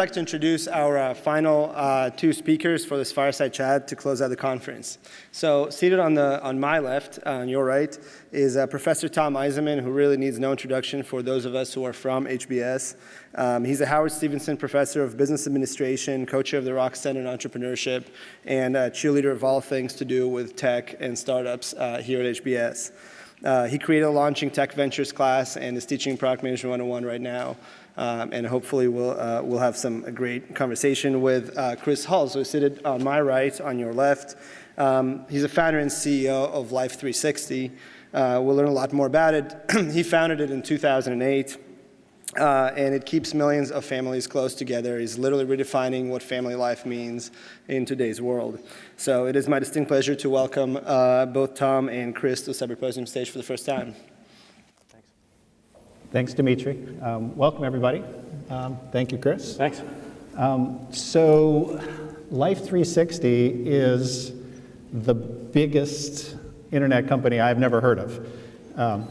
like to introduce our final two speakers for this fireside chat to close out the conference. So seated on my left, on your right, is Professor Tom Eisenmann, who really needs no introduction for those of us who are from HBS. He's a Howard Stevenson Professor of Business Administration, co-chair of the Rock Center on Entrepreneurship, and cheerleader of all things to do with tech and startups here at HBS. He created a Launching Tech Ventures class and is teaching Product Management 101 right now. And hopefully we'll have some great conversation with Chris Hull, who's seated on my right, on your left. He's a founder and CEO of Life 360. We'll learn a lot more about it. He founded it in 2008, and it keeps millions of families close together. He's literally redefining what family life means in today's world. So it is my distinct pleasure to welcome both Tom and Chris to Cyberposium stage for the first time. Thanks, Dimitri. Welcome, everybody. Thank you, Chris. Thanks. So Life 360 is the biggest internet company I've never heard of.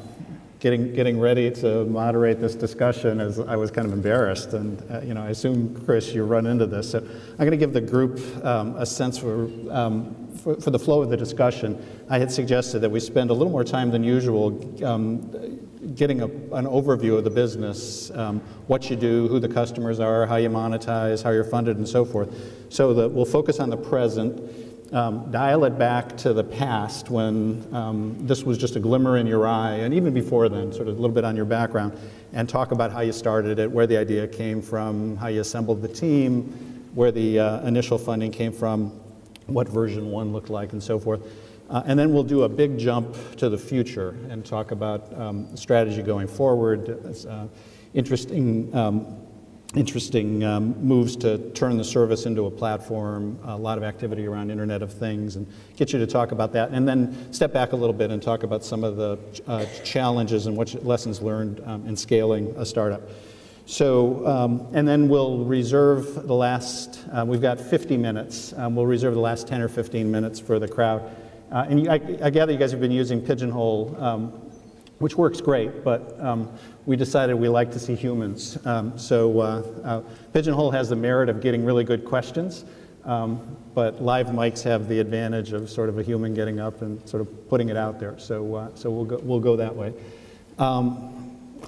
Getting ready to moderate this discussion, as I was kind of embarrassed, and I assume, Chris, you run into this. So I'm going to give the group a sense for the flow of the discussion. I had suggested that we spend a little more time than usual getting an overview of the business, what you do, who the customers are, how you monetize, how you're funded, and so forth. So that we'll focus on the present, dial it back to the past when this was just a glimmer in your eye, and even before then, sort of a little bit on your background, and talk about how you started it, where the idea came from, how you assembled the team, where the initial funding came from, what version 1 looked like, and so forth. And then we'll do a big jump to the future and talk about strategy going forward, interesting moves to turn the service into a platform, a lot of activity around Internet of Things, and get you to talk about that. And then step back a little bit and talk about some of the challenges and what lessons learned in scaling a startup. So, and then we'll reserve the last, we've got 50 minutes. We'll reserve the last 10 or 15 minutes for the crowd. And I gather you guys have been using Pigeonhole, which works great, but we decided we like to see humans. So Pigeonhole has the merit of getting really good questions, but live mics have the advantage of sort of a human getting up and sort of putting it out there. So we'll go that way.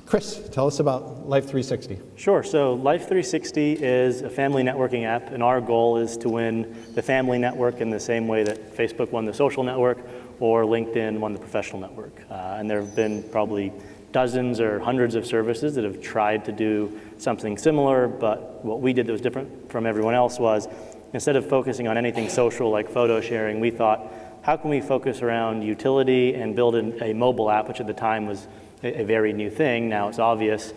Chris, tell us about Life 360. Sure. So Life 360 is a family networking app, and our goal is to win the family network in the same way that Facebook won the social network or LinkedIn won the professional network. And there have been probably dozens or hundreds of services that have tried to do something similar, but what we did that was different from everyone else was, instead of focusing on anything social like photo sharing, we thought, how can we focus around utility and build a mobile app, which at the time was a very new thing. Now it's obvious.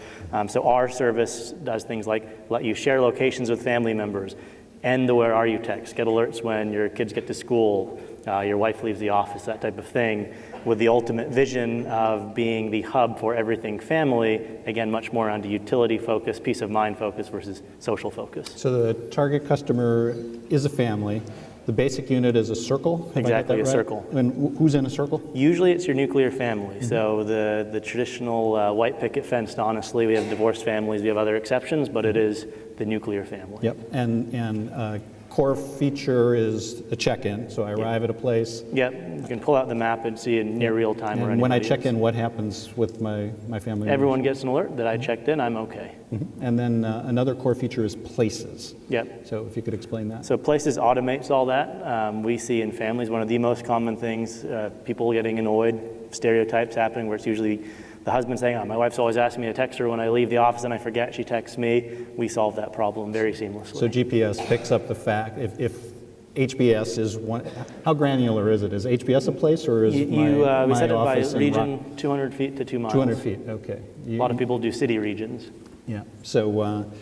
So our service does things like let you share locations with family members, end the where are you text, get alerts when your kids get to school, your wife leaves the office, that type of thing, with the ultimate vision of being the hub for everything family, again, much more around a utility focus, peace of mind focus versus social focus. So the target customer is a family. The basic unit is a circle? Exactly, a circle. And who's in a circle? Usually it's your nuclear family. Mm-hmm. So the traditional white picket fence, honestly, we have divorced families, we have other exceptions, but it is the nuclear family. Yep, and core feature is a check-in. So I arrive at a place. Yep, you can pull out the map and see in near real time. And when I check in, what happens with my family? Everyone gets an alert that I checked in, I'm okay. Mm-hmm. And then another core feature is places. Yep. So if you could explain that. So places automates all that. We see in families one of the most common things, people getting annoyed, stereotypes happening where it's usually the husband saying, oh, my wife's always asking me to text her when I leave the office and I forget, she texts me. We solve that problem very seamlessly. So GPS picks up the fact, if HBS is one, how granular is it? Is HBS a place or is my we set it by office region 200 feet to 2 miles. 200 feet, okay. A lot of people do city regions. Yeah, so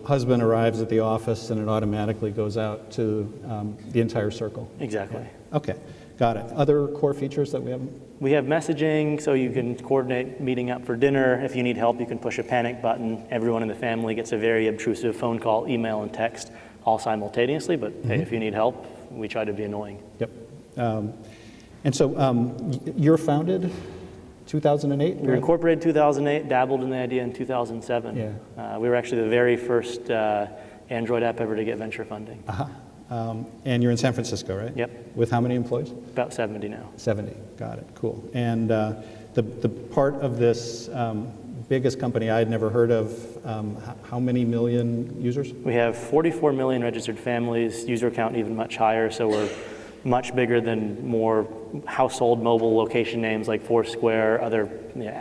husband arrives at the office and it automatically goes out to the entire circle. Exactly. Okay, got it. Other core features that we have? We have messaging, so you can coordinate meeting up for dinner. If you need help, you can push a panic button. Everyone in the family gets a very obtrusive phone call, email, and text all simultaneously, but hey, if you need help, we try to be annoying. Yep. And so you're founded 2008? We were incorporated in 2008, dabbled in the idea in 2007. Yeah. We were actually the very first Android app ever to get venture funding. And you're in San Francisco, right? Yep. With how many employees? About 70 now. 70, got it, cool. And the part of this biggest company I had never heard of, how many million users? We have 44 million registered families, user count even much higher, so we're much bigger than more household mobile location names like Foursquare, other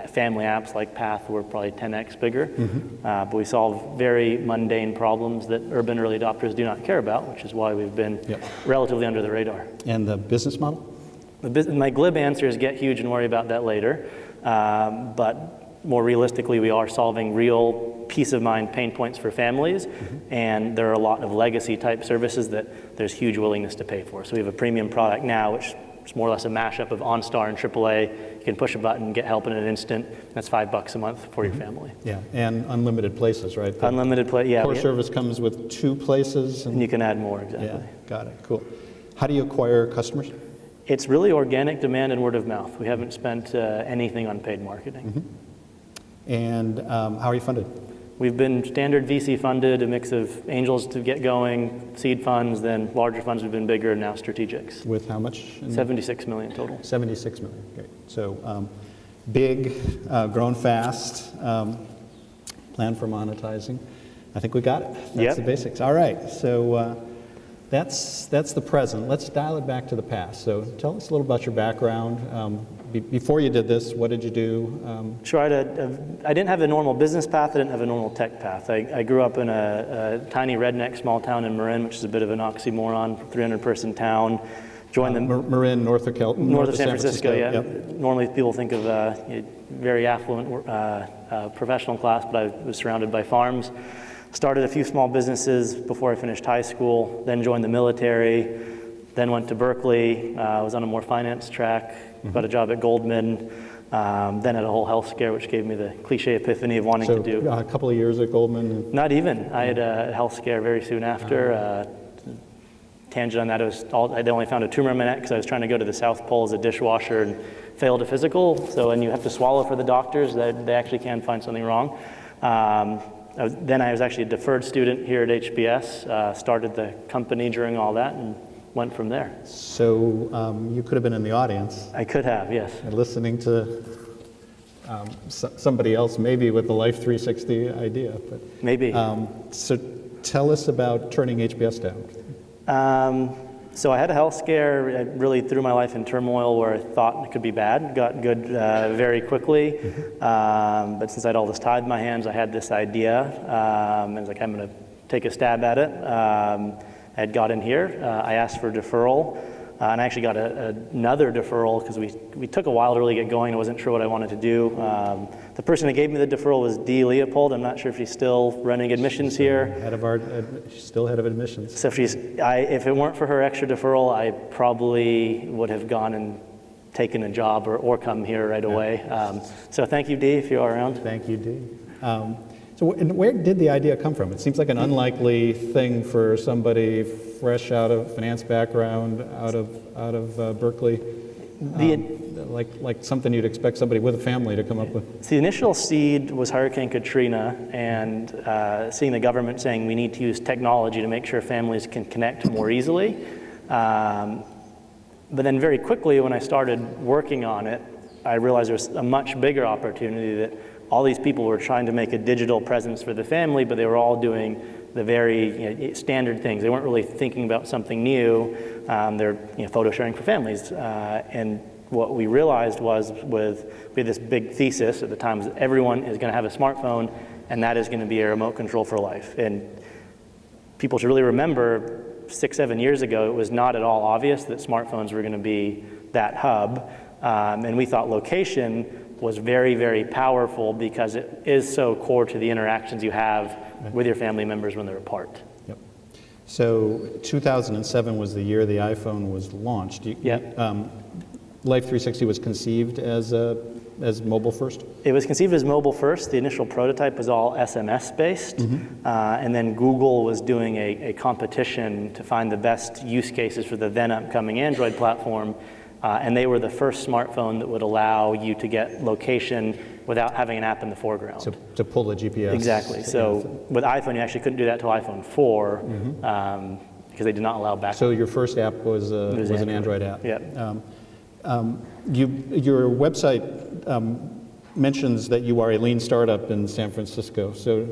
family apps like Path. We're probably 10x bigger. But we solve very mundane problems that urban early adopters do not care about, which is why we've been relatively under the radar. And the business model? My glib answer is get huge and worry about that later. But more realistically, we are solving real peace of mind pain points for families, and there are a lot of legacy type services that there's huge willingness to pay for. So we have a premium product now, which is more or less a mashup of OnStar and AAA. You can push a button, get help in an instant. That's $5 a month for your family. Yeah, and unlimited places, right? The unlimited play, yeah. core service comes with 2 places. And you can add more, exactly. Yeah, got it, cool. How do you acquire customers? It's really organic demand and word of mouth. We haven't spent anything on paid marketing. And how are you funded? We've been standard VC funded, a mix of angels to get going, seed funds, then larger funds we've been bigger, and now strategics. With how much? 76 million total. 76 million, great. So big, growing fast, plan for monetizing. I think we got it. That's the basics. All right, so that's the present. Let's dial it back to the past. So tell us a little about your background. Before you did this, what did you do? Sure, I didn't have a normal business path, I didn't have a normal tech path. I grew up in a tiny redneck small town in Marin, which is a bit of an oxymoron, 300-person town. Joined the Marin, north of San Francisco, yeah. Yep. Normally people think of a very affluent professional class, but I was surrounded by farms. Started a few small businesses before I finished high school, then joined the military, then went to Berkeley, was on a more finance track, got a job at Goldman, then had a whole health scare, which gave me the cliche epiphany of wanting to do. A couple of years at Goldman? Not even. I had a health scare very soon after. Tangent on that, I only found a tumor in my neck because I was trying to go to the South Pole as a dishwasher and failed a physical. So when you have to swallow for the doctors, they actually can find something wrong. Then I was actually a deferred student here at HBS, started the company during all that, and went from there. So you could have been in the audience. I could have, yes. And listening to somebody else, maybe with the Life 360 idea. But, maybe. So tell us about turning HBS down. So I had a health scare. I really threw my life in turmoil where I thought it could be bad. Got good very quickly. But since I had all this time in my hands, I had this idea. I was like, I'm going to take a stab at it. I had got in here. I asked for deferral. And I actually got another deferral because we took a while to really get going. I wasn't sure what I wanted to do. The person that gave me the deferral was Dee Leopold. I'm not sure if she's still running admissions here. She's still head of admissions. So if it weren't for her extra deferral, I probably would have gone and taken a job or come here right away. So thank you, Dee, if you are around. Thank you, Dee. So where did the idea come from? It seems like an unlikely thing for somebody fresh out of finance background, out of Berkeley. Like something you'd expect somebody with a family to come up with. So the initial seed was Hurricane Katrina, and seeing the government saying we need to use technology to make sure families can connect more easily. But then very quickly when I started working on it, I realized there was a much bigger opportunity that all these people were trying to make a digital presence for the family, but they were all doing the very standard things. They weren't really thinking about something new. They're photo sharing for families. And what we realized was we had this big thesis at the time was that everyone is going to have a smartphone, and that is going to be a remote control for life. And people should really remember 6-7 years ago, it was not at all obvious that smartphones were going to be that hub. And we thought location was very, very powerful because it is so core to the interactions you have with your family members when they're apart. Yep. So 2007 was the year the iPhone was launched. Life 360 was conceived as mobile first? It was conceived as mobile first. The initial prototype was all SMS based. And then Google was doing a competition to find the best use cases for the then upcoming Android platform. And they were the first smartphone that would allow you to get location without having an app in the foreground. So to pull the GPS. Exactly. So with iPhone, you actually couldn't do that till iPhone 4 because they did not allow back. So your first app was an Android app. Yeah. Your website mentions that you are a lean startup in San Francisco. So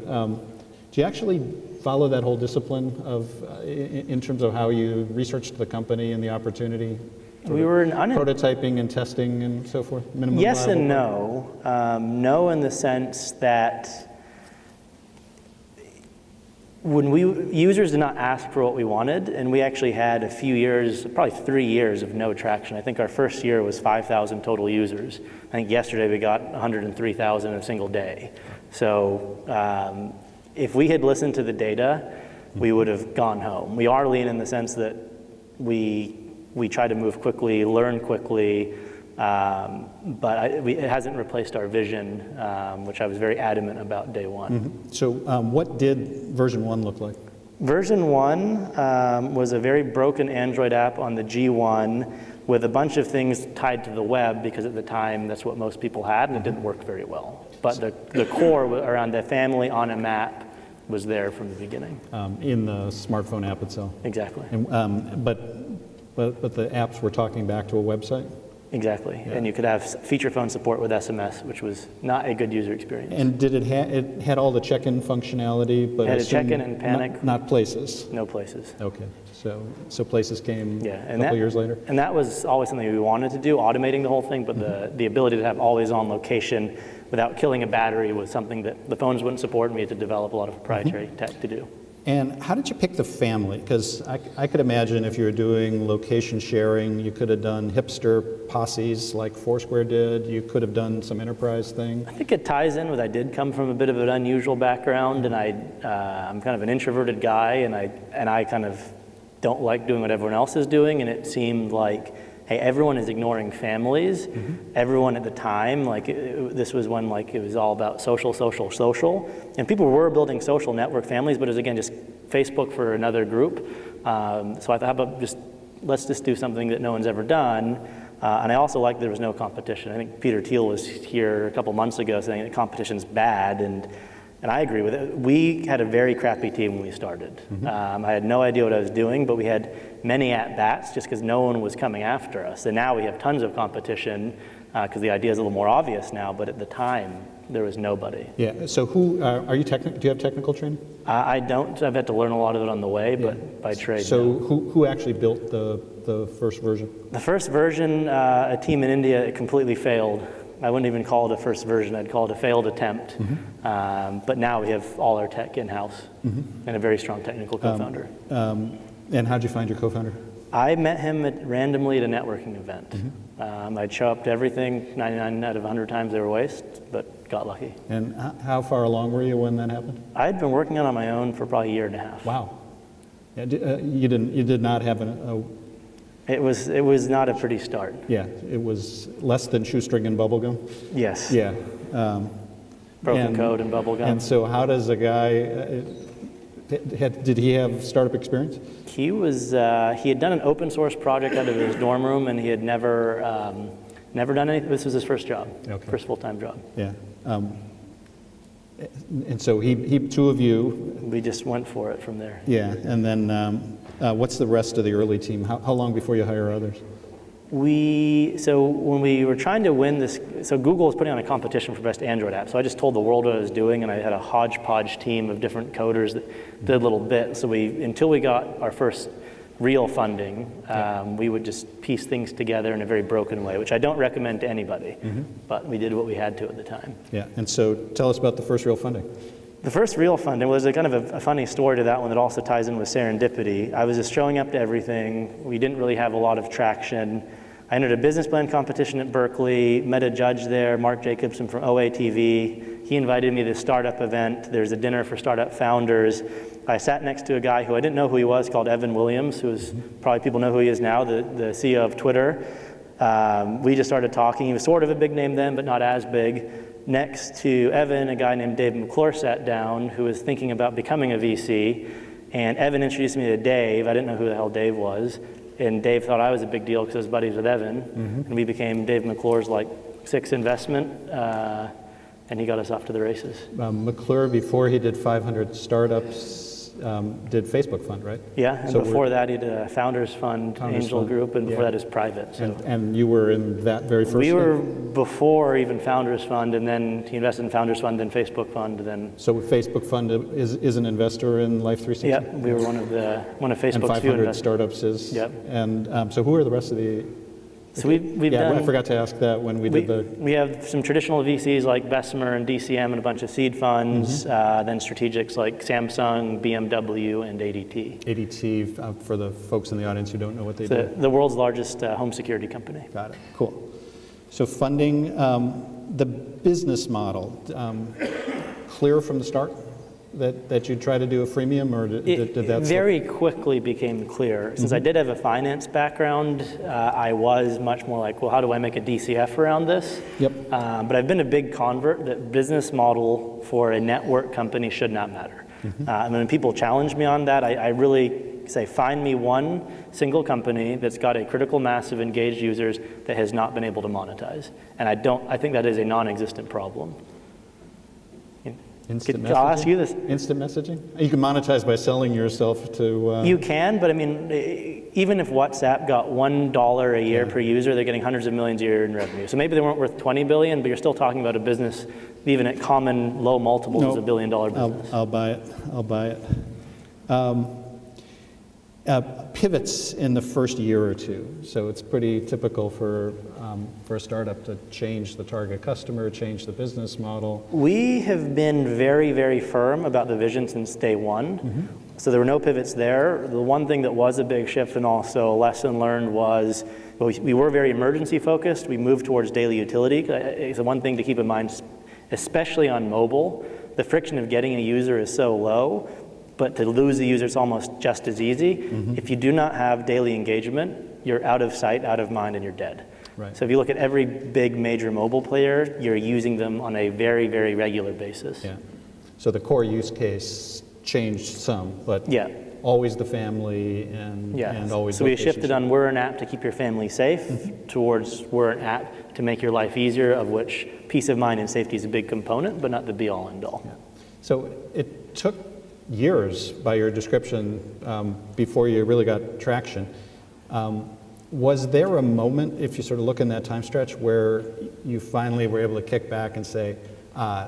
do you actually follow that whole discipline of in terms of how you researched the company and the opportunity? We were prototyping and testing and so forth? Minimum yes and viable no. No in the sense that when users did not ask for what we wanted, and we actually had a few years, probably 3 years of no traction. I think our first year was 5,000 total users. I think yesterday we got 103,000 in a single day. So if we had listened to the data, we would have gone home. We are lean in the sense that we try to move quickly, learn quickly, but it hasn't replaced our vision, which I was very adamant about day one. Mm-hmm. So what did version 1 look like? Version 1 was a very broken Android app on the G1 with a bunch of things tied to the web, because at the time that's what most people had, and it didn't work very well. But the core around the family on a map was there from the beginning. In the smartphone app itself? Exactly. And, but the apps were talking back to a website? Exactly, yeah. And you could have feature phone support with SMS, which was not a good user experience. And did it had all the check-in functionality, but it had a check-in and panic. Not places? No places. Okay, so places came a couple years later? And that was always something we wanted to do, automating the whole thing, but the ability to have always-on location without killing a battery was something that the phones wouldn't support, and we had to develop a lot of proprietary tech to do. And how did you pick the family? Because I could imagine if you were doing location sharing, you could have done hipster posses like Foursquare did. You could have done some enterprise thing. I think it ties in with I did come from a bit of an unusual background, and I'm kind of an introverted guy, and I kind of don't like doing what everyone else is doing, and it seemed like, hey, everyone is ignoring families. Everyone at the time, this was when it was all about social, and people were building social network families, but it was again just Facebook for another group. So I thought, how about let's just do something that no one's ever done. And I also liked there was no competition. I think Peter Thiel was here a couple months ago saying that competition's bad, and I agree with it. We had a very crappy team when we started. I had no idea what I was doing, but we had many at-bats just because no one was coming after us. And now we have tons of competition because the idea is a little more obvious now, but at the time, there was nobody. Yeah, so who, do you have technical training? I don't. I've had to learn a lot of it on the way, but by trade. So no. who actually built the first version? The first version, a team in India, it completely failed. I wouldn't even call it a first version, I'd call it a failed attempt. But now we have all our tech in-house and a very strong technical co-founder. And how'd you find your co-founder? I met him randomly at a networking event. I'd show up to everything, 99 out of 100 times they were waste, but got lucky. And how far along were you when that happened? I'd been working on my own for probably a year and a half. Wow. Yeah, you did not have It was not a pretty start. Yeah, it was less than shoestring and bubblegum? Yes. Yeah. Broken code and bubblegum. And so how does a guy, did he have startup experience? He had done an open source project out of his dorm room, and he had never done anything. This was his first job, first full-time job. Yeah. And so he two of you. We just went for it from there. Yeah, and then what's the rest of the early team? How long before you hire others? So when we were trying to win this, so Google was putting on a competition for best Android app. So I just told the world what I was doing, and I had a hodgepodge team of different coders that did a little bit. So until we got our first real funding, we would just piece things together in a very broken way, which I don't recommend to anybody, but we did what we had to at the time. Yeah, and so tell us about the first real funding. The first real funding was a kind of a funny story to that one that also ties in with serendipity. I was just showing up to everything. We didn't really have a lot of traction. I entered a business plan competition at Berkeley, met a judge there, Mark Jacobson from OATV. He invited me to this startup event. There's a dinner for startup founders. I sat next to a guy who I didn't know who he was, called Evan Williams, who is probably people know who he is now, the CEO of Twitter. We just started talking. He was sort of a big name then, but not as big. Next to Evan, a guy named Dave McClure sat down, who was thinking about becoming a VC. And Evan introduced me to Dave. I didn't know who the hell Dave was. and Dave thought I was a big deal because I was buddies with Evan, and we became Dave McClure's like sixth investment, and he got us off to the races. McClure, before he did 500 startups, did Facebook Fund, right? Yeah, and So before that he did a Founders Fund, Angel Fund, Group, and before yeah. that is private. So. And you were in that very first We thing? were before even Founders Fund, and then he invested in Founders Fund, then Facebook Fund, then. So Facebook Fund is an investor in Life 360? Yeah, we were one of Facebook's and few 500 investors. startups is? Yep. And so who are the rest of the? So we've yeah, done. I forgot to ask that when we did the. We have some traditional VCs like Bessemer and DCM and a bunch of seed funds, then strategics like Samsung, BMW, and ADT. ADT, for the folks in the audience who don't know what they So do. the world's largest home security company. Got it, cool. So funding, the business model, clear from the start that you'd try to do a freemium, or did that? Very quickly became clear. Since I did have a finance background, I was much more like, well, how do I make a DCF around this? Yep. But I've been a big convert that business model for a network company should not matter. And when people challenge me on that, I really say, find me one single company that's got a critical mass of engaged users that has not been able to monetize. And I think that is a non-existent problem. Instant messaging? I'll ask you this. Instant messaging? You can monetize by selling yourself to... You can, but I mean, even if WhatsApp got $1 a year per user, they're getting hundreds of millions a year in revenue. So maybe they weren't worth 20 billion, but you're still talking about a business, even at common low multiples, is a $1 billion business. I'll buy it. I'll buy it. Pivots in the first year or two. So it's pretty typical for a startup to change the target customer, change the business model. We have been very, very firm about the vision since day one. So there were no pivots there. The one thing that was a big shift and also a lesson learned was we were very emergency focused. We moved towards daily utility. It's the one thing to keep in mind, especially on mobile. The friction of getting a user is so low, but to lose a user is almost just as easy. If you do not have daily engagement, you're out of sight, out of mind, and you're dead. Right. So if you look at every big major mobile player, you're using them on a very, very regular basis. Yeah. So the core use case changed some, but Yeah. always the family and always So we location shifted on we're an app to keep your family safe towards we're an app to make your life easier, of which peace of mind and safety is a big component, but not the be-all, end-all. Yeah. So it took years, by your description, before you really got traction. Was there a moment, if you sort of look in that time stretch, where you finally were able to kick back and say,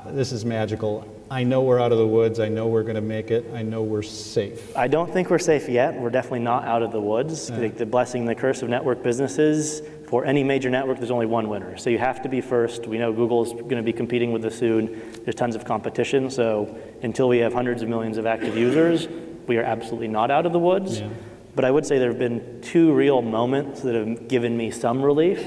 this is magical, I know we're out of the woods, I know we're going to make it, I know we're safe? I don't think we're safe yet. We're definitely not out of the woods. The blessing and the curse of network businesses, for any major network, there's only one winner. So you have to be first. We know Google's going to be competing with us soon. There's tons of competition. So until we have hundreds of millions of active users, we are absolutely not out of the woods. Yeah. But I would say there have been two real moments that have given me some relief.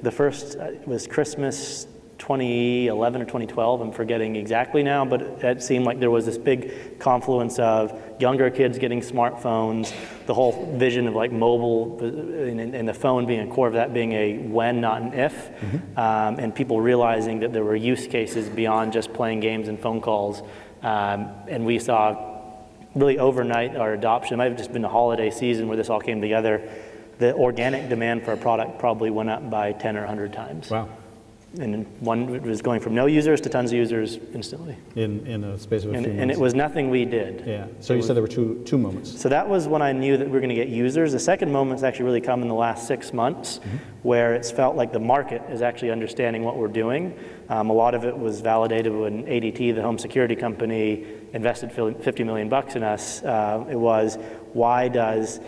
The first was Christmas 2011 or 2012, I'm forgetting exactly now, but it seemed like there was this big confluence of younger kids getting smartphones, the whole vision of like mobile and the phone being a core of that being a when, not an if, and people realizing that there were use cases beyond just playing games and phone calls. And we saw really overnight our adoption. It might have just been a holiday season where this all came together. The organic demand for a product probably went up by 10 or 100 times. Wow. And one was going from no users to tons of users instantly. In a space of a few months. And it was nothing we did. Yeah. So you said there were two moments. So that was when I knew that we were going to get users. The second moment's actually really come in the last 6 months, where it's felt like the market is actually understanding what we're doing. A lot of it was validated when ADT, the home security company, invested $50 million in us. It was, why does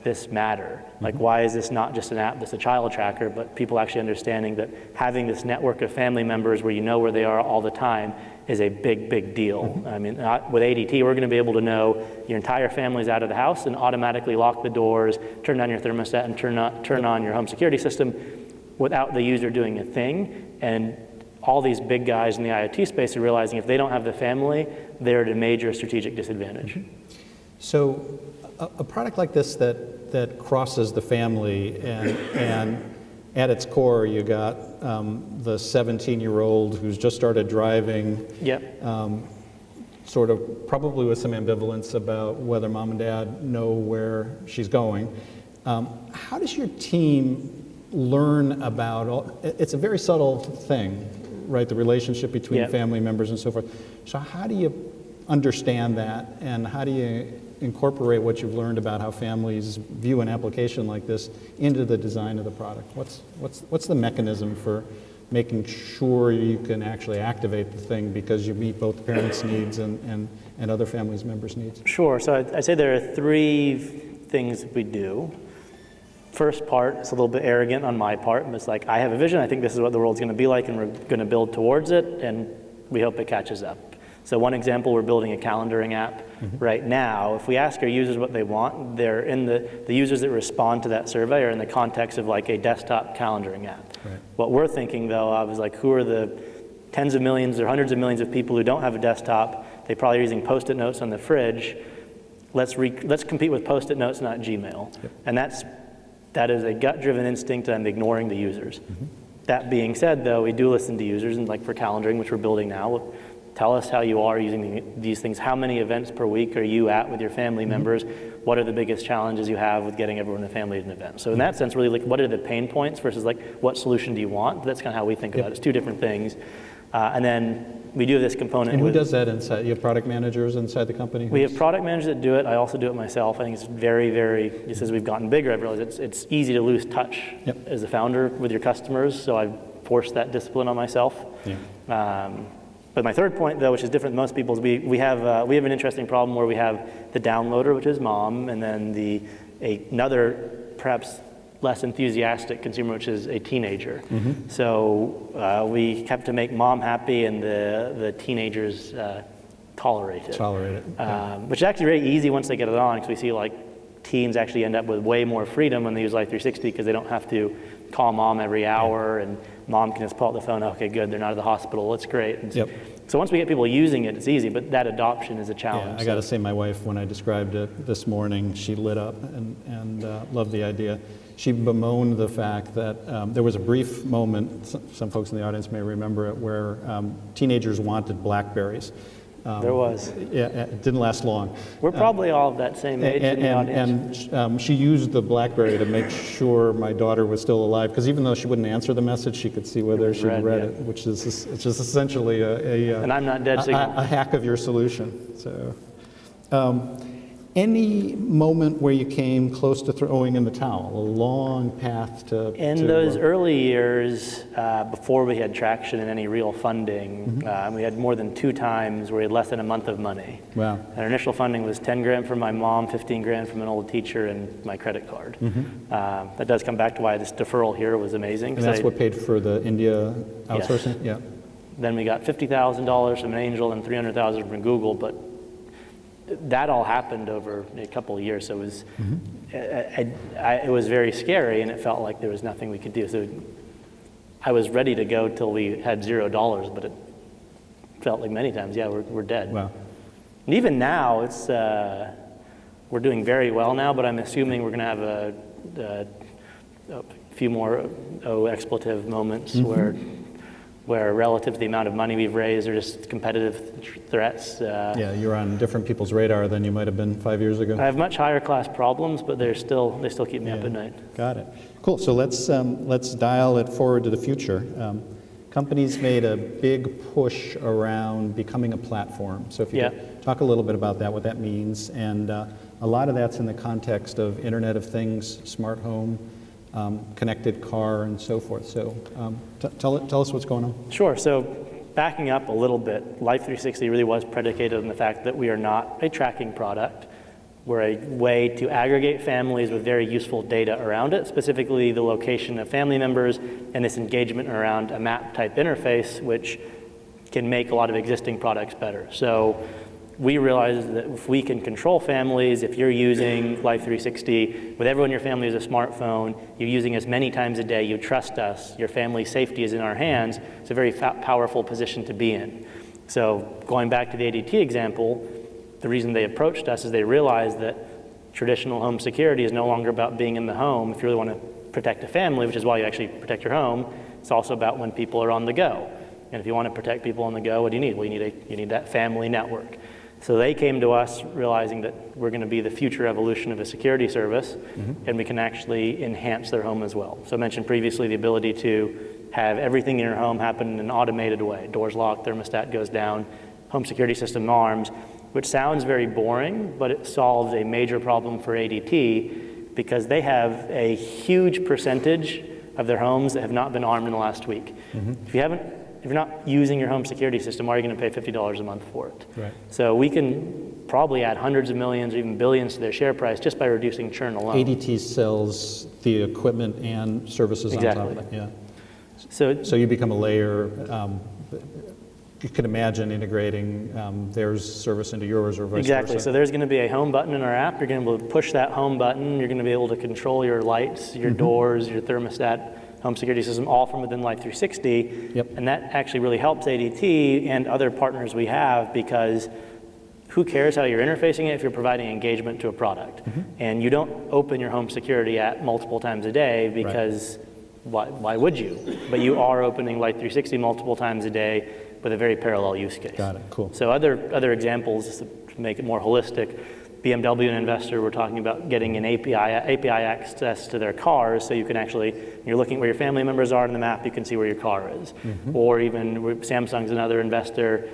this matter? Like, why is this not just an app that's a child tracker, but people actually understanding that having this network of family members where you know where they are all the time is a big, big deal. I mean, with ADT, we're going to be able to know your entire family's out of the house and automatically lock the doors, turn down your thermostat, and turn on your home security system without the user doing a thing. And all these big guys in the IoT space are realizing if they don't have the family, they're at a major strategic disadvantage. So a product like this that crosses the family and at its core you got the 17-year-old who's just started driving, Yep. sort of probably with some ambivalence about whether mom and dad know where she's going. How does your team learn about, it's a very subtle thing, right, the relationship between family members and so forth. So how do you understand that, and how do you incorporate what you've learned about how families view an application like this into the design of the product? What's the mechanism for making sure you can actually activate the thing because you meet both the parents' needs and other families' members' needs? Sure. So I'd say there are three things we do. First part, it's a little bit arrogant on my part. It's like, I have a vision, I think this is what the world's going to be like, and we're going to build towards it, and we hope it catches up. So one example, we're building a calendaring app right now. If we ask our users what they want, they're in the users that respond to that survey are in the context of like a desktop calendaring app. Right. What we're thinking though of is like, who are the tens of millions or hundreds of millions of people who don't have a desktop? They probably are using Post-it notes on the fridge. Let's compete with Post-it notes, not Gmail. Yep. And that is a gut-driven instinct, and I'm ignoring the users. That being said, though, we do listen to users, and like for calendaring, which we're building now, tell us how you are using these things. How many events per week are you at with your family members? What are the biggest challenges you have with getting everyone in the family to an event? So in that sense, really, like, what are the pain points versus like, what solution do you want? That's kind of how we think about it. It's two different things. And then we do this component. And who does that inside? You have product managers inside the company? We have product managers that do it. I also do it myself. I think it's very, very, just as we've gotten bigger, I've realized it's easy to lose touch as a founder with your customers, so I've forced that discipline on myself. But my third point, though, which is different than most people's, we have an interesting problem where we have the downloader, which is mom, and then another perhaps less enthusiastic consumer, which is a teenager. So we have to make mom happy and the teenagers tolerate it. Which is actually very easy once they get it on, because we see like teens actually end up with way more freedom when they use Life 360 because they don't have to call mom every hour and mom can just pull out the phone, okay, good, they're not at the hospital, it's great. And so once we get people using it, it's easy, but that adoption is a challenge. Yeah, I got to say, my wife, when I described it this morning, she lit up and loved the idea. She bemoaned the fact that there was a brief moment, some folks in the audience may remember it, where teenagers wanted BlackBerries. There was. Yeah, it didn't last long. We're probably all of that same age in the audience. And she used the BlackBerry to make sure my daughter was still alive, because even though she wouldn't answer the message, she could see whether she'd read it, which is it's just essentially and I'm not dead signal. A hack of your solution. So, any moment where you came close to throwing in the towel, a long path to... In those early years, before we had traction and any real funding, we had more than 2 times where we had less than a month of money. Wow. And our initial funding was 10 grand from my mom, 15 grand from an old teacher, and my credit card. That does come back to why this deferral here was amazing. And that's what paid for the India outsourcing? Yes. Yeah. Then we got $50,000 from an angel and $300,000 from Google, but that all happened over a couple of years, so it was it was very scary, and it felt like there was nothing we could do. So I was ready to go till we had $0, but it felt like many times, we're dead. Wow. And even now, it's we're doing very well now, but I'm assuming we're going to have a few more expletive moments where relative to the amount of money we've raised or just competitive threats. Yeah, you're on different people's radar than you might have been 5 years ago. I have much higher class problems, but they still keep me up at night. Got it. Cool. So let's dial it forward to the future. Companies made a big push around becoming a platform. So if you could talk a little bit about that, what that means, and a lot of that's in the context of Internet of Things, smart home, connected car, and so forth. So tell us what's going on. Sure. So backing up a little bit, Life 360 really was predicated on the fact that we are not a tracking product. We're a way to aggregate families with very useful data around it, specifically the location of family members and this engagement around a map type interface, which can make a lot of existing products better. So we realized that if we can control families, if you're using Life 360, with everyone in your family has a smartphone, you're using us many times a day, you trust us, your family's safety is in our hands, it's a very powerful position to be in. So going back to the ADT example, the reason they approached us is they realized that traditional home security is no longer about being in the home. If you really want to protect a family, which is why you actually protect your home, it's also about when people are on the go. And if you want to protect people on the go, what do you need? Well, you need that family network. So they came to us realizing that we're going to be the future evolution of a security service, and we can actually enhance their home as well. So I mentioned previously the ability to have everything in your home happen in an automated way. Doors locked, thermostat goes down, home security system alarms, which sounds very boring, but it solves a major problem for ADT because they have a huge percentage of their homes that have not been armed in the last week. If you're not using your home security system, why are you going to pay $50 a month for it? Right. So we can probably add hundreds of millions or even billions to their share price just by reducing churn alone. ADT sells the equipment and services on top of it. Yeah. So you become a layer. You could imagine integrating their service into yours or vice Exactly. versa. So there's going to be a home button in our app. You're going to be able to push that home button. You're going to be able to control your lights, your doors, your thermostat, home security system, all from within Life 360. Yep. And that actually really helps ADT and other partners we have because who cares how you're interfacing it if you're providing engagement to a product? And you don't open your home security app multiple times a day because why would you? But you are opening Life 360 multiple times a day with a very parallel use case. Got it, cool. So other examples to make it more holistic, BMW, an investor, we're talking about getting an API access to their cars so you can actually, you're looking where your family members are on the map, you can see where your car is. Or even Samsung's another investor,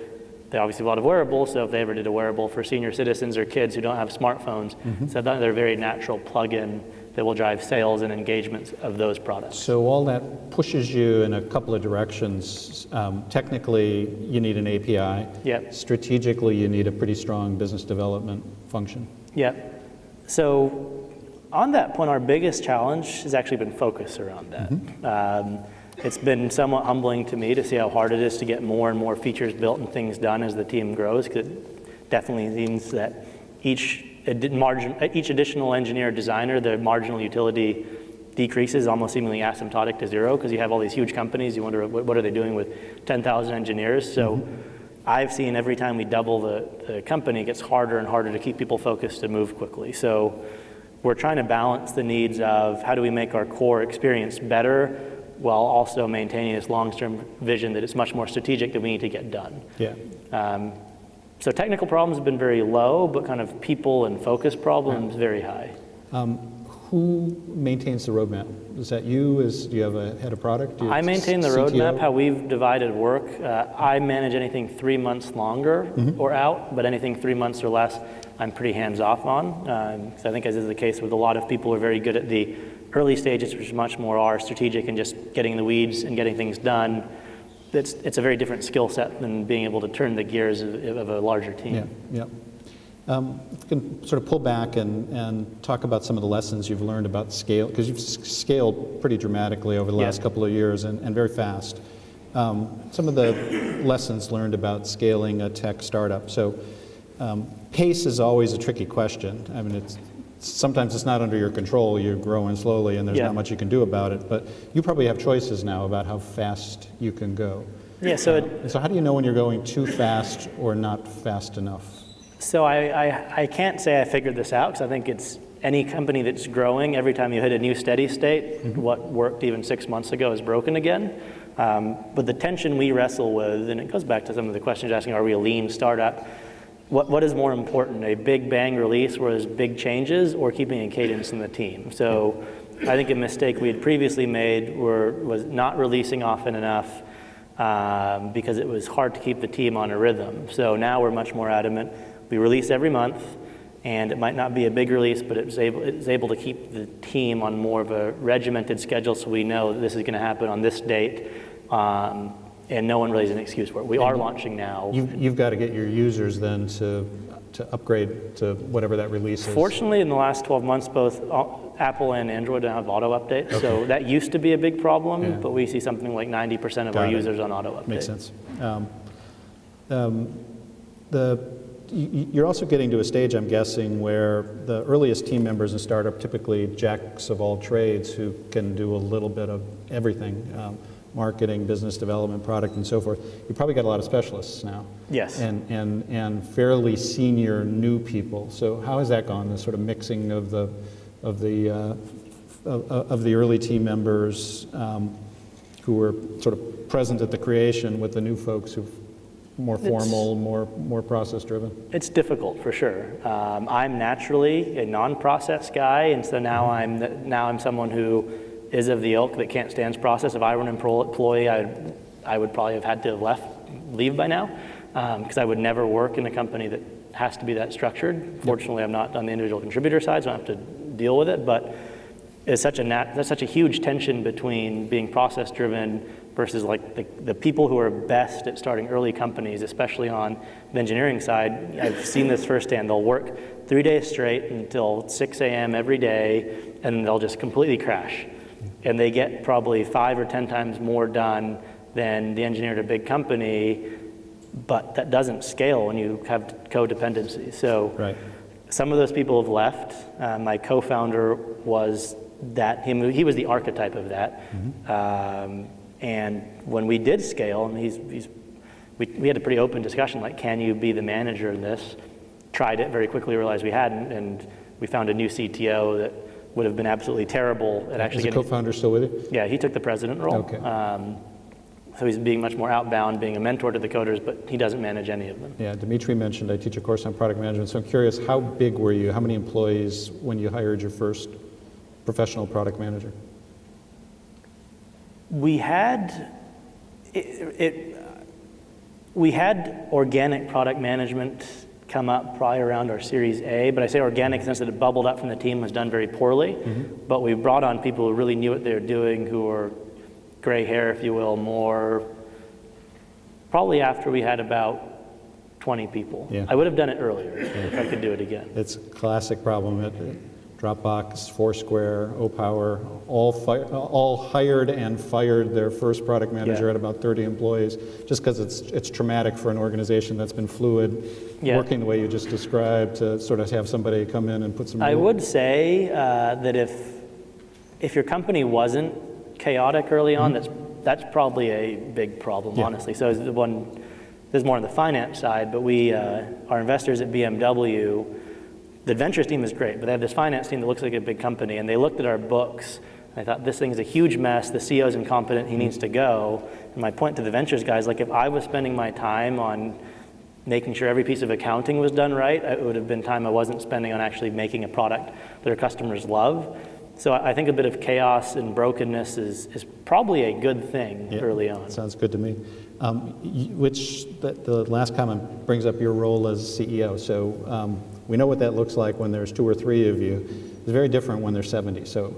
they obviously have a lot of wearables, so if they ever did a wearable for senior citizens or kids who don't have smartphones, so they're a very natural plug-in that will drive sales and engagements of those products. So all that pushes you in a couple of directions. Technically, you need an API. Yep. Strategically, you need a pretty strong business development function. Yep. So on that point, our biggest challenge has actually been focus around that. It's been somewhat humbling to me to see how hard it is to get more and more features built and things done as the team grows, because it definitely means that each additional engineer or designer, the marginal utility decreases almost seemingly asymptotic to zero because you have all these huge companies. You wonder what are they doing with 10,000 engineers. So I've seen every time we double the company, it gets harder and harder to keep people focused and move quickly. So we're trying to balance the needs of how do we make our core experience better while also maintaining this long-term vision that it's much more strategic that we need to get done. Yeah. So technical problems have been very low, but kind of people and focus problems very high. Who maintains the roadmap? Is that you? Do you have a head of product? I maintain the CTO? roadmap, how we've divided work. I manage anything 3 months longer or out, but anything 3 months or less, I'm pretty hands-off on. So I think as is the case with a lot of people who are very good at the early stages, which much more are strategic and just getting in the weeds and getting things done. It's a very different skill set than being able to turn the gears of a larger team. Yeah. If you can sort of pull back and talk about some of the lessons you've learned about scale, because you've scaled pretty dramatically over the last couple of years and very fast. Some of the lessons learned about scaling a tech startup. So pace is always a tricky question. I mean, sometimes it's not under your control. You're growing slowly and there's not much you can do about it. But you probably have choices now about how fast you can go. Yeah, so so how do you know when you're going too fast or not fast enough? So I can't say I figured this out, because I think it's any company that's growing, every time you hit a new steady state, what worked even 6 months ago is broken again. But the tension we wrestle with, and it goes back to some of the questions you're asking, are we a lean startup? What is more important, a big bang release where there's big changes, or keeping a cadence in the team? So I think a mistake we had previously made was not releasing often enough because it was hard to keep the team on a rhythm. So now we're much more adamant. We release every month, and it might not be a big release, but it's able to keep the team on more of a regimented schedule, so we know that this is going to happen on this date, and no one really has an excuse for it. We are launching now. You've got to get your users then to upgrade to whatever that release is. Fortunately, in the last 12 months, both Apple and Android don't have auto updates, so that used to be a big problem, but we see something like 90% of our users on auto update. Makes sense. You're also getting to a stage, I'm guessing, where the earliest team members in startup, typically jacks of all trades who can do a little bit of everything, marketing, business development, product, and so forth. You probably got a lot of specialists now. Yes. And fairly senior new people. So how has that gone? The sort of mixing of the early team members who were sort of present at the creation with the new folks who've more formal, more process-driven? It's difficult for sure. I'm naturally a non-process guy, and so now I'm someone who is of the ilk that can't stand process. If I were an employee, I would probably have had to have leave by now, because I would never work in a company that has to be that structured. Fortunately, I'm not on the individual contributor side, so I don't have to deal with it. But it's that's such a huge tension between being process-driven versus like the people who are best at starting early companies, especially on the engineering side. I've seen this firsthand. They'll work 3 days straight until 6 a.m. every day, and they'll just completely crash. And they get probably 5 or 10 times more done than the engineer at a big company, but that doesn't scale when you have codependency. So Right. some of those people have left. My co-founder was that, he was the archetype of that. And when we did scale, and we had a pretty open discussion, like, can you be the manager in this? Tried it very quickly, realized we hadn't, and we found a new CTO that would have been absolutely terrible at actually Is the co-founder still with you? Yeah, he took the president role. Okay. So he's being much more outbound, being a mentor to the coders, but he doesn't manage any of them. Yeah, Dimitri mentioned I teach a course on product management, so I'm curious, how big were you? How many employees when you hired your first professional product manager? We had organic product management come up probably around our Series A, but I say organic in the sense that it bubbled up from the team, was done very poorly. But we brought on people who really knew what they were doing, who were gray hair, if you will, more probably after we had about 20 people. Yeah. I would have done it earlier if I could do it again. It's a classic problem at Dropbox, Foursquare, OPower, all hired and fired their first product manager at about 30 employees, just because it's traumatic for an organization that's been fluid, working the way you just described, to sort of have somebody come in and put some. I would say that if your company wasn't chaotic early on, that's probably a big problem, honestly. So this is more on the finance side, but our investors at BMW, the ventures team is great, but they have this finance team that looks like a big company, and they looked at our books, and I thought, this thing is a huge mess, the CEO's incompetent, he needs to go. And my point to the ventures guys, like, if I was spending my time on making sure every piece of accounting was done right, it would have been time I wasn't spending on actually making a product that our customers love. So I think a bit of chaos and brokenness is probably a good thing early on. Sounds good to me. The last comment brings up your role as CEO. So we know what that looks like when there's 2 or 3 of you. It's very different when there's 70. So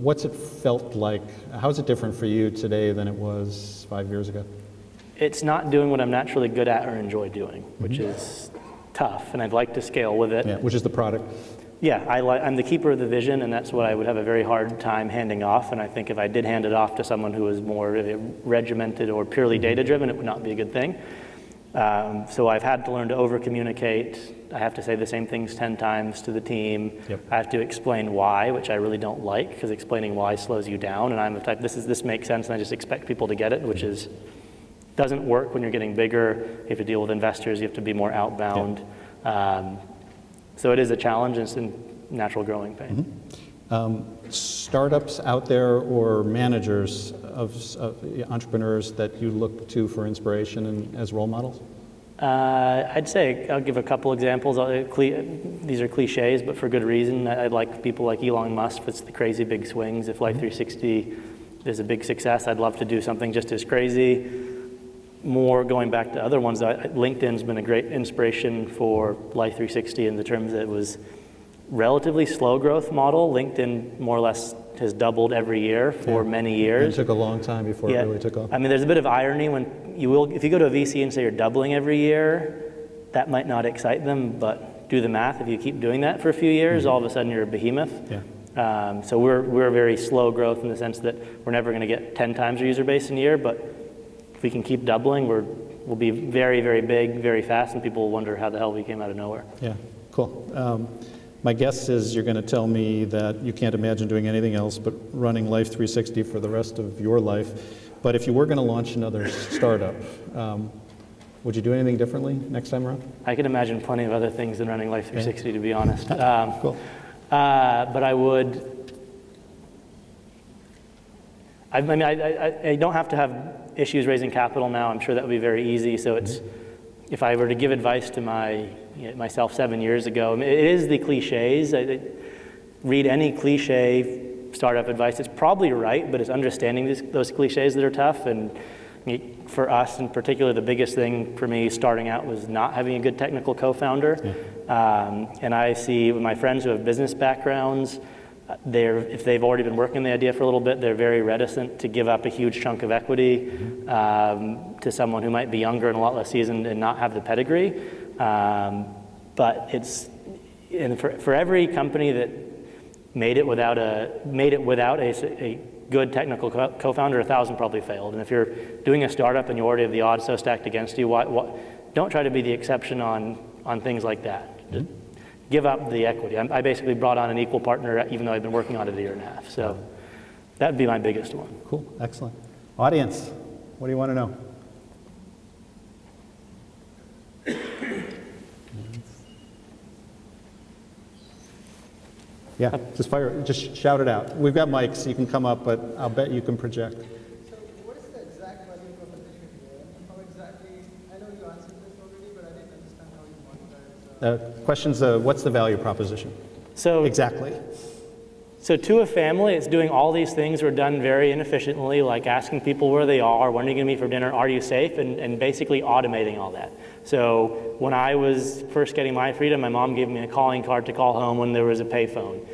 what's it felt like? How is it different for you today than it was 5 years ago? It's not doing what I'm naturally good at or enjoy doing, which is tough, and I'd like to scale with it. Yeah, which is the product. Yeah, I'm the keeper of the vision, and that's what I would have a very hard time handing off. And I think if I did hand it off to someone who was more regimented or purely data-driven, it would not be a good thing. So I've had to learn to over-communicate. I have to say the same things 10 times to the team. I have to explain why, which I really don't like, because explaining why slows you down. And I'm the type, this makes sense, and I just expect people to get it, which doesn't work when you're getting bigger. You have to deal with investors. You have to be more outbound. So it is a challenge, and it's a natural growing pain. Startups out there or managers of entrepreneurs that you look to for inspiration and as role models? I'd say I'll give a couple examples. These are cliches, but for good reason. I like people like Elon Musk. It's the crazy big swings. If Life 360 is a big success, I'd love to do something just as crazy. More going back to other ones, LinkedIn's been a great inspiration for Life 360 in the terms that it was relatively slow growth model. LinkedIn more or less has doubled every year for many years. It took a long time before it really took off. I mean, there's a bit of irony when if you go to a VC and say you're doubling every year, that might not excite them, but do the math. If you keep doing that for a few years, all of a sudden you're a behemoth. So we're very slow growth in the sense that we're never going to get 10 times our user base in a year, but if we can keep doubling, we'll be very, very big, very fast, and people will wonder how the hell we came out of nowhere. Yeah, cool. My guess is you're going to tell me that you can't imagine doing anything else but running Life 360 for the rest of your life. But if you were going to launch another startup, would you do anything differently next time around? I can imagine plenty of other things than running Life 360, to be honest. Cool. But I don't have to have issues raising capital now. I'm sure that would be very easy. So it's, if I were to give advice to myself 7 years ago, I mean, it is the cliches. Read any cliche startup advice. It's probably right, but it's understanding those cliches that are tough. And for us in particular, the biggest thing for me starting out was not having a good technical co-founder. And I see with my friends who have business backgrounds, if they've already been working on the idea for a little bit, they're very reticent to give up a huge chunk of equity to someone who might be younger and a lot less seasoned and not have the pedigree. But and for every company that made it without a good technical co-founder, 1,000 probably failed. And if you're doing a startup and you already have the odds so stacked against you, don't try to be the exception on things like that. Just give up the equity. I basically brought on an equal partner even though I've been working on it a year and a half. So that'd be my biggest one. Cool, excellent. Audience, what do you want to know? Yeah, just shout it out. We've got mics, you can come up, but I'll bet you can project. So what is the exact value proposition here? How exactly, I know you answered this already, but I didn't understand how you monetize. Question's what's the value proposition? So exactly. So to a family, it's doing all these things that are done very inefficiently, like asking people where they are, when are you going to meet for dinner, are you safe, and basically automating all that. So when I was first getting my freedom, my mom gave me a calling card to call home when there was a payphone.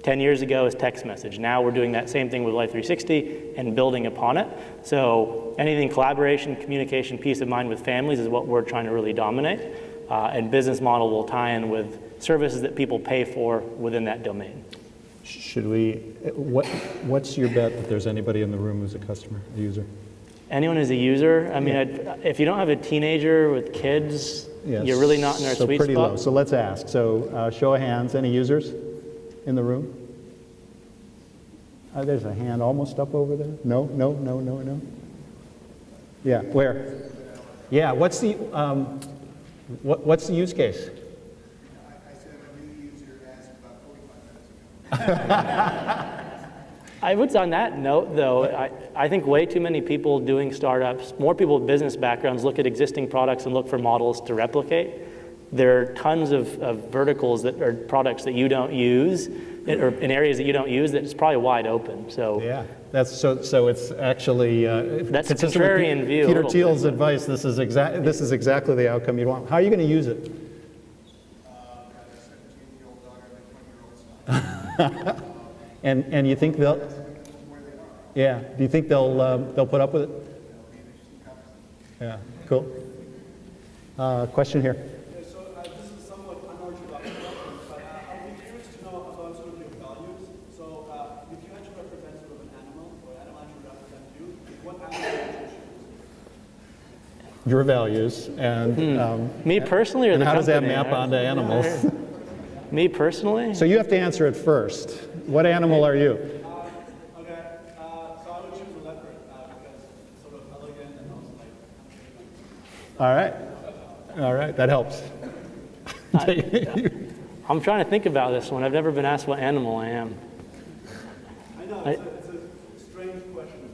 10 years ago is text message. Now we're doing that same thing with Life 360 and building upon it. So anything collaboration, communication, peace of mind with families is what we're trying to really dominate. And business model will tie in with services that people pay for within that domain. Should we, what's your bet that there's anybody in the room who's a customer, a user? Anyone who's a user, I mean, if you don't have a teenager with kids, you're really not in our sweet pretty spot. Low. So let's ask. So show of hands, any users in the room? There's a hand almost up over there. No. Yeah, where? Yeah, what's the use case? I said a new user asked about 45 minutes ago. I would say on that note, though, I think way too many people doing startups, more people with business backgrounds look at existing products and look for models to replicate. There are tons of verticals that are products that you don't use, or in areas that you don't use, that it's probably wide open. So yeah, that's so it's actually that's a contrarian view. Peter Thiel's advice. This is exactly the outcome you want. How are you going to use it? Got a 17-year-old daughter and a 20-year-old son. And you think they'll? Yeah. Do you think they'll put up with it? Yeah. Cool. Question here. So this is somewhat unorthodox, but I'd be curious to know about sort of your values. So if you had to represent sort of an animal, or an animal had to represent you, what animal would you choose? Your values and me personally, or and the how does that company? map onto animals? Me personally? So you have to answer it first. What animal are you? Okay, so I would choose a leopard because it's sort of elegant and also like. All right, that helps. I'm trying to think about this one. I've never been asked what animal I am. I know, it's a strange question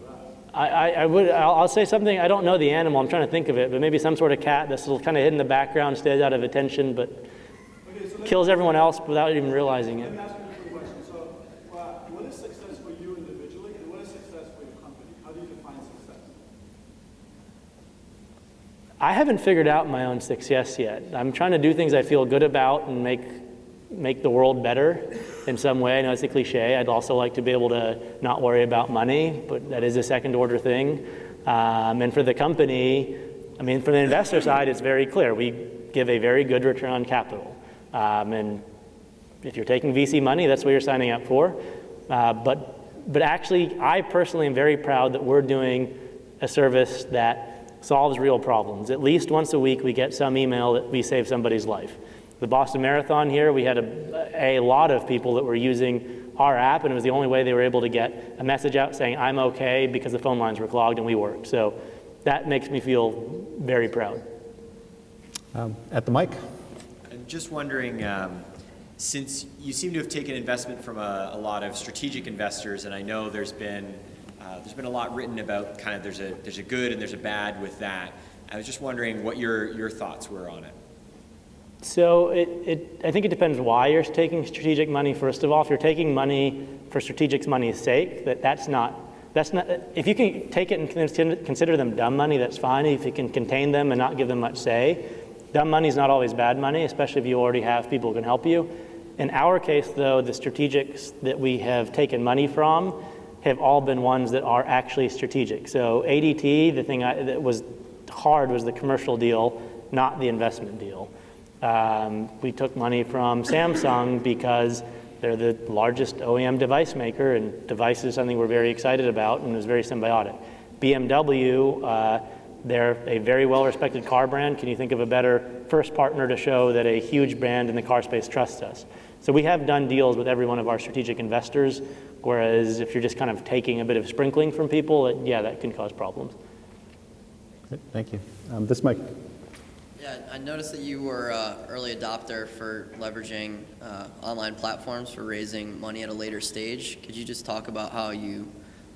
to ask. I'll say something. I don't know the animal. I'm trying to think of it, but maybe some sort of cat that's kind of hid in the background, stays out of attention, but kills everyone else without even realizing it. Let me ask you a different question. So what is success for you individually, and what is success for your company? How do you define success? I haven't figured out my own success yet. I'm trying to do things I feel good about and make the world better in some way. I know it's a cliche. I'd also like to be able to not worry about money, but that is a second order thing. And for the company, I mean, from the investor side, it's very clear. We give a very good return on capital. And if you're taking VC money, that's what you're signing up for. But actually, I personally am very proud that we're doing a service that solves real problems. At least once a week, we get some email that we saved somebody's life. The Boston Marathon here, we had a lot of people that were using our app, and it was the only way they were able to get a message out saying, I'm okay, because the phone lines were clogged and we worked. So that makes me feel very proud. At the mic. I'm just wondering, since you seem to have taken investment from a lot of strategic investors, and I know there's been there's been a lot written about kind of there's a good and there's a bad with that. I was just wondering what your thoughts were on it. So I think it depends why you're taking strategic money, first of all. If you're taking money for strategic money's sake, that's not, if you can take it and consider them dumb money, that's fine. If you can contain them and not give them much say. Dumb money is not always bad money, especially if you already have people who can help you. In our case, though, the strategics that we have taken money from have all been ones that are actually strategic. So ADT, the thing that was hard was the commercial deal, not the investment deal. We took money from Samsung because they're the largest OEM device maker, and device is something we're very excited about, and it was very symbiotic. BMW, they're a very well-respected car brand. Can you think of a better first partner to show that a huge brand in the car space trusts us? So we have done deals with every one of our strategic investors, whereas if you're just kind of taking a bit of sprinkling from people, yeah, that can cause problems. Thank you. This mic. Yeah, I noticed that you were an early adopter for leveraging online platforms for raising money at a later stage. Could you just talk about how you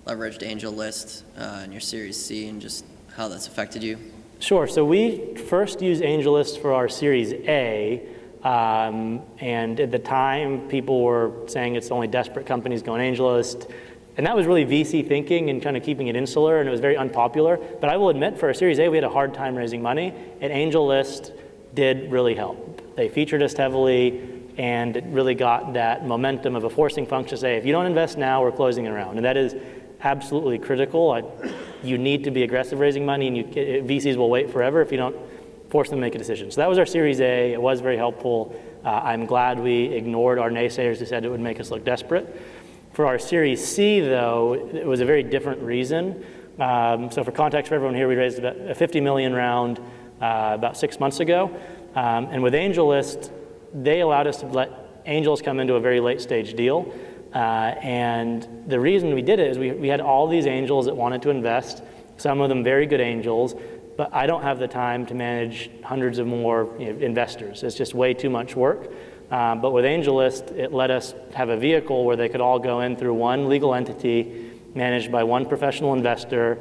leveraged AngelList in your Series C and just how that's affected you? Sure. So we first used AngelList for our Series A, and at the time, people were saying it's only desperate companies going AngelList. And that was really VC thinking and kind of keeping it insular, and it was very unpopular. But I will admit, for our Series A, we had a hard time raising money, and AngelList did really help. They featured us heavily, and it really got that momentum of a forcing function to say, if you don't invest now, we're closing it around. And that is absolutely critical. You need to be aggressive raising money, and VCs will wait forever if you don't force them to make a decision. So that was our Series A. It was very helpful. I'm glad we ignored our naysayers who said it would make us look desperate. For our Series C, though, it was a very different reason. So for context for everyone here, we raised about a $50 million round about 6 months ago. And with AngelList, they allowed us to let angels come into a very late stage deal. And the reason we did it is we had all these angels that wanted to invest, some of them very good angels, but I don't have the time to manage hundreds of more investors. It's just way too much work. But with AngelList, it let us have a vehicle where they could all go in through one legal entity managed by one professional investor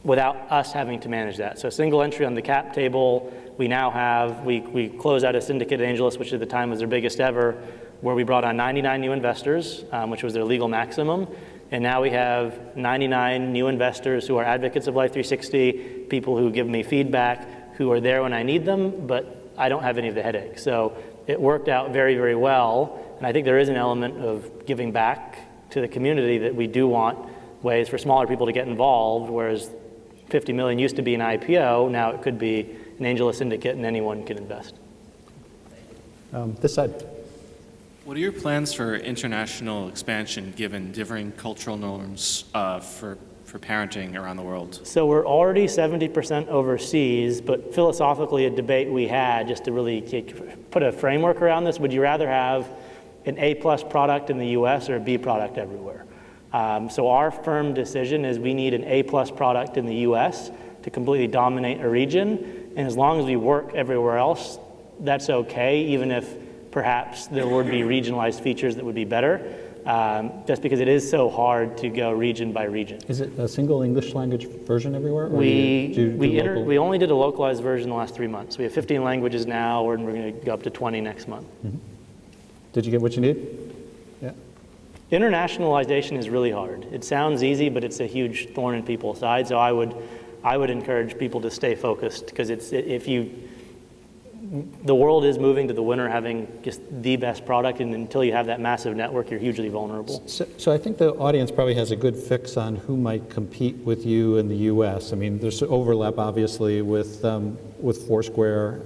without us having to manage that. So single entry on the cap table, we now have, we close out a syndicate at AngelList, which at the time was their biggest ever, where we brought on 99 new investors, which was their legal maximum. And now we have 99 new investors who are advocates of Life360, people who give me feedback, who are there when I need them, but I don't have any of the headaches. So it worked out very, very well, and I think there is an element of giving back to the community that we do want ways for smaller people to get involved, whereas 50 million used to be an IPO, now it could be an AngelList syndicate and anyone can invest. This side. What are your plans for international expansion given differing cultural norms for parenting around the world? So we're already 70% overseas, but philosophically a debate we had just to really put a framework around this, would you rather have an A+ product in the US or a B product everywhere? So our firm decision is we need an A+ product in the US to completely dominate a region, and as long as we work everywhere else, that's okay, even if perhaps there would be regionalized features that would be better. Just because it is so hard to go region by region. Is it a single English language version everywhere? Or we only did a localized version the last 3 months. We have 15 languages now, and we're going to go up to 20 next month. Mm-hmm. Did you get what you need? Yeah. Internationalization is really hard. It sounds easy, but it's a huge thorn in people's side. So I would encourage people to stay focused, because the world is moving to the winner having just the best product, and until you have that massive network, you're hugely vulnerable. So I think the audience probably has a good fix on who might compete with you in the U.S. I mean, there's overlap, obviously, with Foursquare,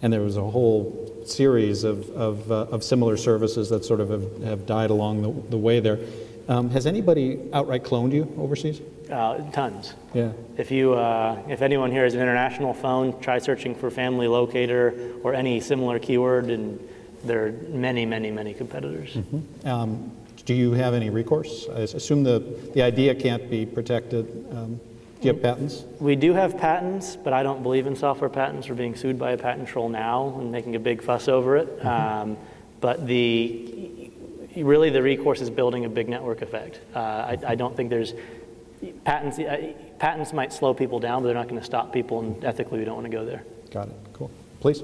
and there was a whole series of similar services that sort of have died along the way there. Has anybody outright cloned you overseas? Tons. Yeah. If anyone here has an international phone, try searching for family locator or any similar keyword, and there are many, many, many competitors. Mm-hmm. Do you have any recourse? I assume the idea can't be protected. Do you have patents? We do have patents, but I don't believe in software patents. We're being sued by a patent troll now and making a big fuss over it. Mm-hmm. But really the recourse is building a big network effect. I don't think there's patents. Patents might slow people down, but they're not going to stop people, and ethically we don't want to go there. Got it. Cool. Please.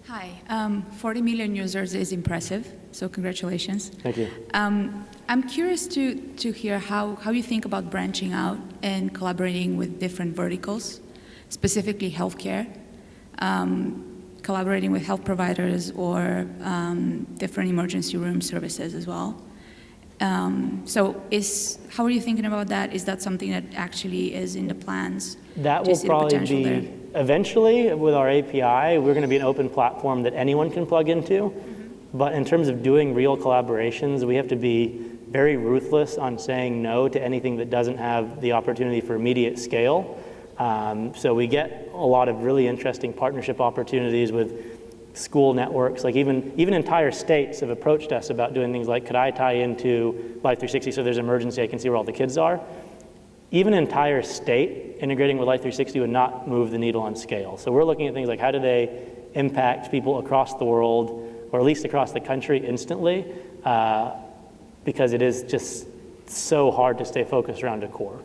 Hi. 40 million users is impressive, so congratulations. Thank you. I'm curious to hear how you think about branching out and collaborating with different verticals, specifically healthcare, collaborating with health providers or different emergency room services as well. So how are you thinking about that? Is that something that actually is in the plans? That will probably be, eventually with our API, we're going to be an open platform that anyone can plug into. But in terms of doing real collaborations, we have to be very ruthless on saying no to anything that doesn't have the opportunity for immediate scale. So we get a lot of really interesting partnership opportunities with school networks. Like even entire states have approached us about doing things like, could I tie into Life360 so there's an emergency, I can see where all the kids are? Even an entire state integrating with Life360 would not move the needle on scale. So we're looking at things like, how do they impact people across the world, or at least across the country instantly, because it is just so hard to stay focused around a core.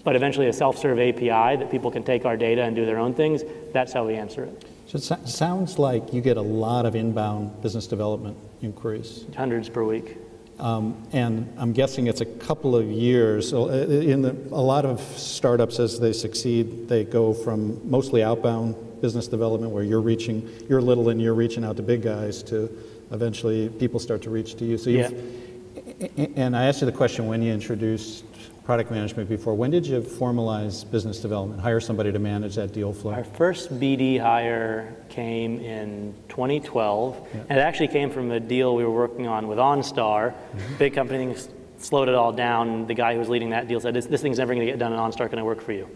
But eventually a self-serve API that people can take our data and do their own things, that's how we answer it. So it sounds like you get a lot of inbound business development inquiries. Hundreds per week. And I'm guessing it's a couple of years. A lot of startups, as they succeed, they go from mostly outbound business development where you're little and you're reaching out to big guys, to eventually people start to reach to you. So and I asked you the question when you introduced product management before. When did you formalize business development, hire somebody to manage that deal flow? Our first BD hire came in 2012, and it actually came from a deal we were working on with OnStar. Big company slowed it all down. The guy who was leading that deal said, this thing's never going to get done at OnStar, can I work for you?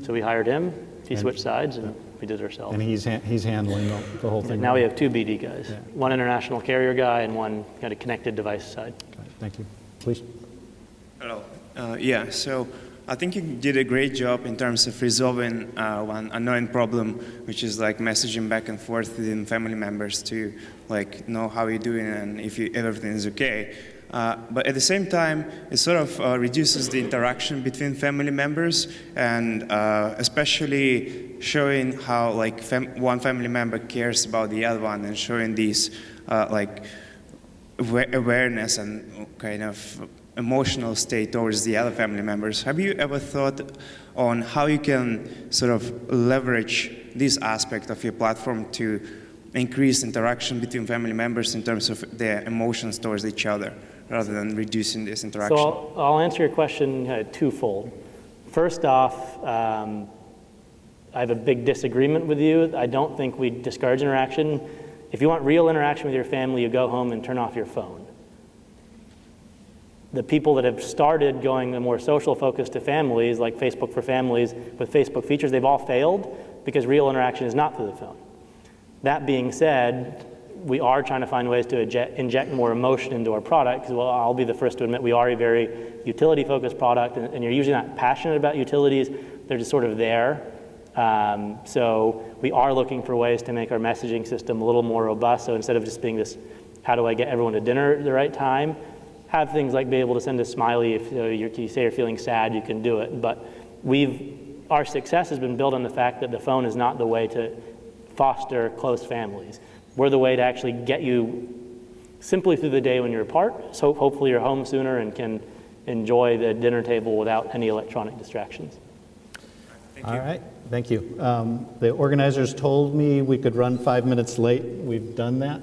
So we hired him, he switched sides, and we did it ourselves. And he's handling the whole thing. Now we have two BD guys, one international carrier guy and one kind of connected device side. Thank you. Please. Hello. So I think you did a great job in terms of resolving one annoying problem, which is like messaging back and forth within family members to like know how you're doing and if everything is okay. But at the same time, it sort of reduces the interaction between family members, and especially showing how like one family member cares about the other one, and showing these like awareness and kind of emotional state towards the other family members. Have you ever thought on how you can sort of leverage this aspect of your platform to increase interaction between family members in terms of their emotions towards each other, rather than reducing this interaction? So I'll answer your question twofold. First off, I have a big disagreement with you. I don't think we discourage interaction. If you want real interaction with your family, you go home and turn off your phone. The people that have started going a more social focus to families, like Facebook for Families with Facebook features, they've all failed because real interaction is not through the phone. That being said, we are trying to find ways to inject more emotion into our product, because well, I'll be the first to admit we are a very utility-focused product, and you're usually not passionate about utilities, they're just sort of there. So we are looking for ways to make our messaging system a little more robust, so instead of just being this, how do I get everyone to dinner at the right time, have things like be able to send a smiley if you say you're feeling sad, you can do it. But our success has been built on the fact that the phone is not the way to foster close families. We're the way to actually get you simply through the day when you're apart, so hopefully you're home sooner and can enjoy the dinner table without any electronic distractions. All right, thank you. The organizers told me we could run 5 minutes late. We've done that.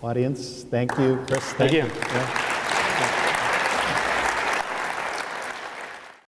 Audience, thank you. Chris, Thank you. Yeah.